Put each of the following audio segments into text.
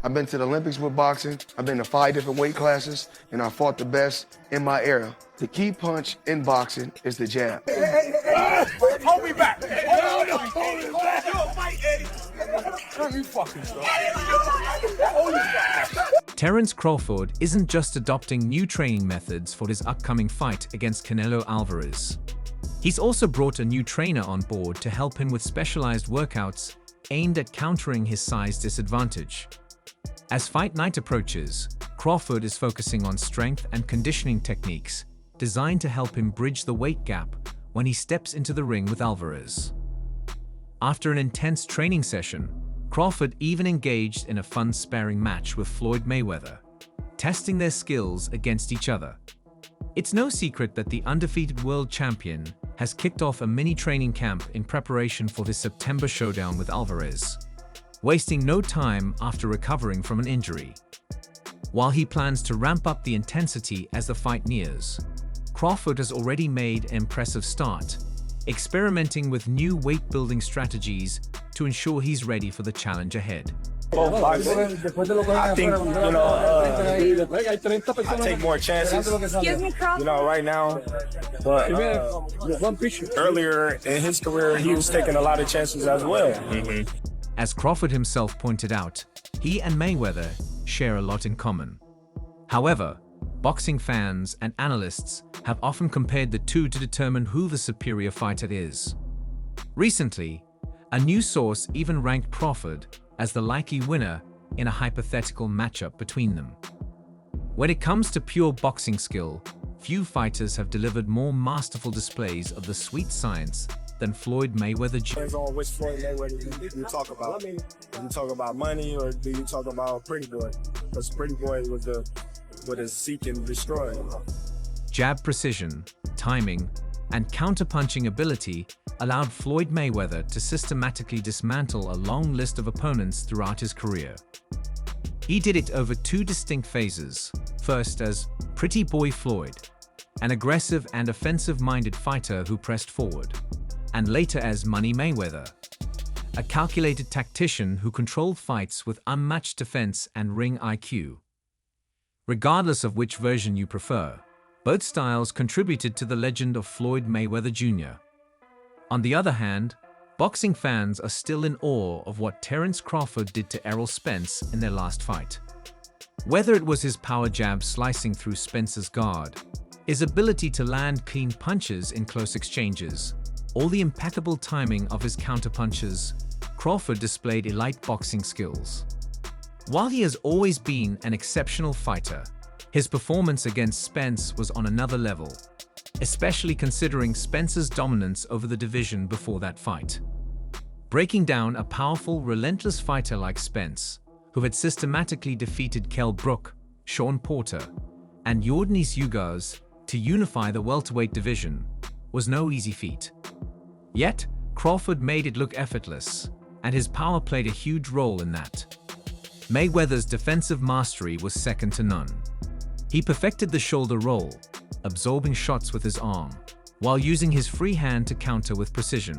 I've been to the Olympics with boxing. I've been to 5 different weight classes, and I fought the best in my era. The key punch in boxing is the jab. Hold me back. Hold me back. You'll fight, Eddie. You fucking Terence Crawford isn't just adopting new training methods for his upcoming fight against Canelo Alvarez. He's also brought a new trainer on board to help him with specialized workouts aimed at countering his size disadvantage. As fight night approaches, Crawford is focusing on strength and conditioning techniques designed to help him bridge the weight gap when he steps into the ring with Alvarez. After an intense training session, Crawford even engaged in a fun sparring match with Floyd Mayweather, testing their skills against each other. It's no secret that the undefeated world champion has kicked off a mini training camp in preparation for his September showdown with Alvarez, wasting no time after recovering from an injury. While he plans to ramp up the intensity as the fight nears, Crawford has already made an impressive start, experimenting with new weight-building strategies to ensure he's ready for the challenge ahead. I think, I take more chances, right now. But earlier in his career, he was taking a lot of chances as well. As Crawford himself pointed out, he and Mayweather share a lot in common. However, boxing fans and analysts have often compared the two to determine who the superior fighter is. Recently, a news source even ranked Crawford as the likely winner in a hypothetical matchup between them. When it comes to pure boxing skill, few fighters have delivered more masterful displays of the sweet science than Floyd Mayweather Jr. Depends on which Floyd Mayweather you talk about. Do you talk about money or do you talk about Pretty Boy? Because Pretty Boy was a seek and destroy. Jab precision, timing, and counterpunching ability allowed Floyd Mayweather to systematically dismantle a long list of opponents throughout his career. He did it over 2 distinct phases, first as Pretty Boy Floyd, an aggressive and offensive-minded fighter who pressed forward, and later as Money Mayweather, a calculated tactician who controlled fights with unmatched defense and ring IQ. Regardless of which version you prefer, both styles contributed to the legend of Floyd Mayweather Jr. On the other hand, boxing fans are still in awe of what Terence Crawford did to Errol Spence in their last fight. Whether it was his power jab slicing through Spence's guard, his ability to land clean punches in close exchanges, or the impeccable timing of his counterpunches, Crawford displayed elite boxing skills. While he has always been an exceptional fighter, his performance against Spence was on another level, especially considering Spence's dominance over the division before that fight. Breaking down a powerful, relentless fighter like Spence, who had systematically defeated Kell Brook, Sean Porter, and Yordenis Ugas to unify the welterweight division, was no easy feat. Yet, Crawford made it look effortless, and his power played a huge role in that. Mayweather's defensive mastery was second to none. He perfected the shoulder roll, absorbing shots with his arm, while using his free hand to counter with precision.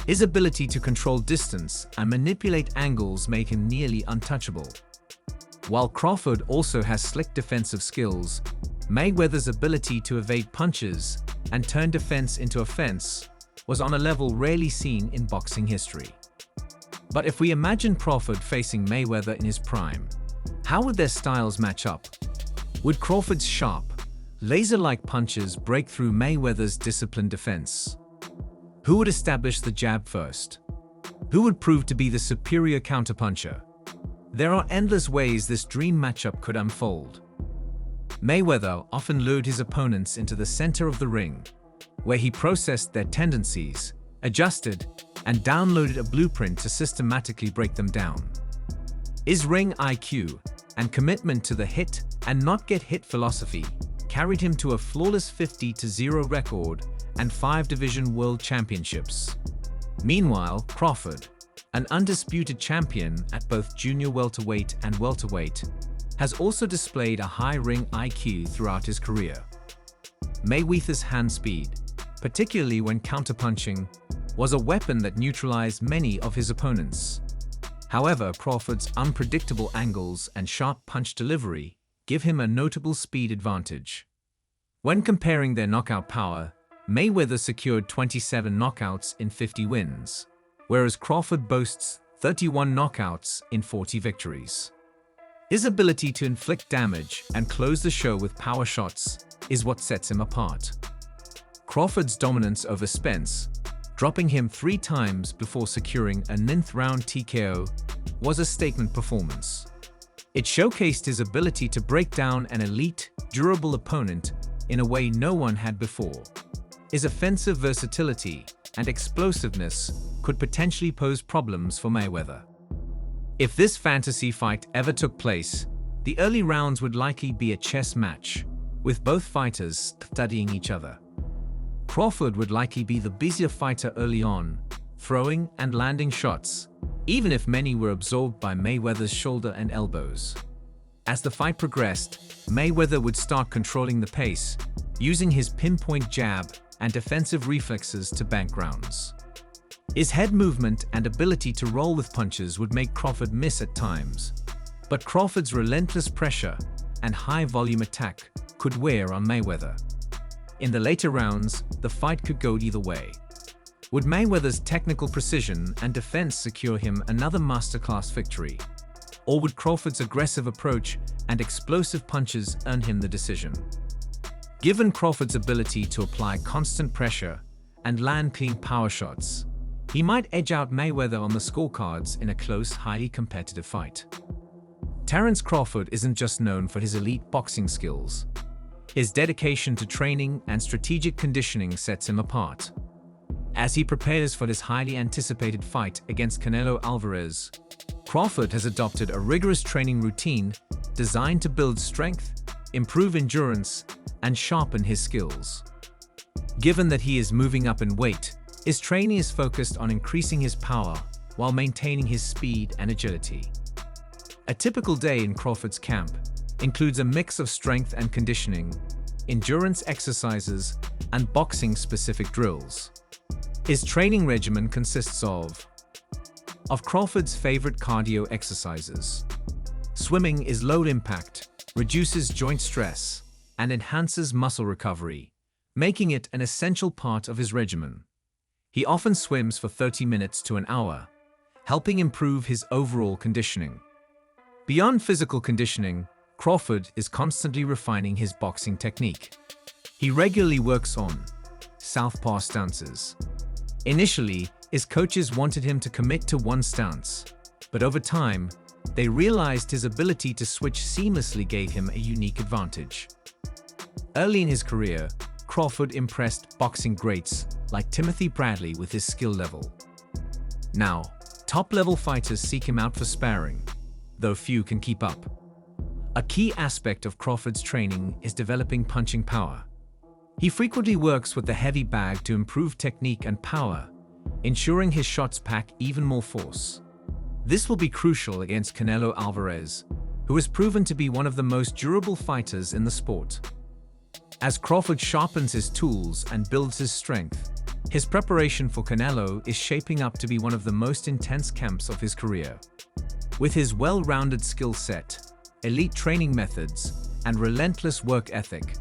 His ability to control distance and manipulate angles make him nearly untouchable. While Crawford also has slick defensive skills, Mayweather's ability to evade punches and turn defense into offense was on a level rarely seen in boxing history. But if we imagine Crawford facing Mayweather in his prime, how would their styles match up? Would Crawford's sharp, laser-like punches break through Mayweather's disciplined defense? Who would establish the jab first? Who would prove to be the superior counterpuncher? There are endless ways this dream matchup could unfold. Mayweather often lured his opponents into the center of the ring, where he processed their tendencies, adjusted, and downloaded a blueprint to systematically break them down. His ring IQ and commitment to the hit and not get hit philosophy carried him to a flawless 50-0 record and 5 division world championships. Meanwhile, Crawford, an undisputed champion at both junior welterweight and welterweight, has also displayed a high ring IQ throughout his career. Mayweather's hand speed, particularly when counterpunching, was a weapon that neutralized many of his opponents. However, Crawford's unpredictable angles and sharp punch delivery give him a notable speed advantage. When comparing their knockout power, Mayweather secured 27 knockouts in 50 wins, whereas Crawford boasts 31 knockouts in 40 victories. His ability to inflict damage and close the show with power shots is what sets him apart. Crawford's dominance over Spence, dropping him 3 times before securing a 9th round TKO, was a statement performance. It showcased his ability to break down an elite, durable opponent in a way no one had before. His offensive versatility and explosiveness could potentially pose problems for Mayweather. If this fantasy fight ever took place, the early rounds would likely be a chess match, with both fighters studying each other. Crawford would likely be the busier fighter early on, throwing and landing shots, even if many were absorbed by Mayweather's shoulder and elbows. As the fight progressed, Mayweather would start controlling the pace, using his pinpoint jab and defensive reflexes to bank rounds. His head movement and ability to roll with punches would make Crawford miss at times, but Crawford's relentless pressure and high-volume attack could wear on Mayweather. In the later rounds, the fight could go either way. Would Mayweather's technical precision and defense secure him another masterclass victory? Or would Crawford's aggressive approach and explosive punches earn him the decision? Given Crawford's ability to apply constant pressure and land clean power shots, he might edge out Mayweather on the scorecards in a close, highly competitive fight. Terence Crawford isn't just known for his elite boxing skills. His dedication to training and strategic conditioning sets him apart. As he prepares for this highly anticipated fight against Canelo Alvarez, Crawford has adopted a rigorous training routine designed to build strength, improve endurance, and sharpen his skills. Given that he is moving up in weight, his training is focused on increasing his power while maintaining his speed and agility. A typical day in Crawford's camp includes a mix of strength and conditioning, endurance exercises, and boxing-specific drills. His training regimen consists of Crawford's favorite cardio exercises. Swimming is low impact, reduces joint stress, and enhances muscle recovery, making it an essential part of his regimen. He often swims for 30 minutes to an hour, helping improve his overall conditioning. Beyond physical conditioning, Crawford is constantly refining his boxing technique. He regularly works on southpaw stances. Initially, his coaches wanted him to commit to one stance, but over time, they realized his ability to switch seamlessly gave him a unique advantage. Early in his career, Crawford impressed boxing greats like Timothy Bradley with his skill level. Now, top-level fighters seek him out for sparring, though few can keep up. A key aspect of Crawford's training is developing punching power. He frequently works with the heavy bag to improve technique and power, ensuring his shots pack even more force. This will be crucial against Canelo Alvarez, who has proven to be one of the most durable fighters in the sport. As Crawford sharpens his tools and builds his strength, his preparation for Canelo is shaping up to be one of the most intense camps of his career. With his well-rounded skill set, elite training methods, and relentless work ethic,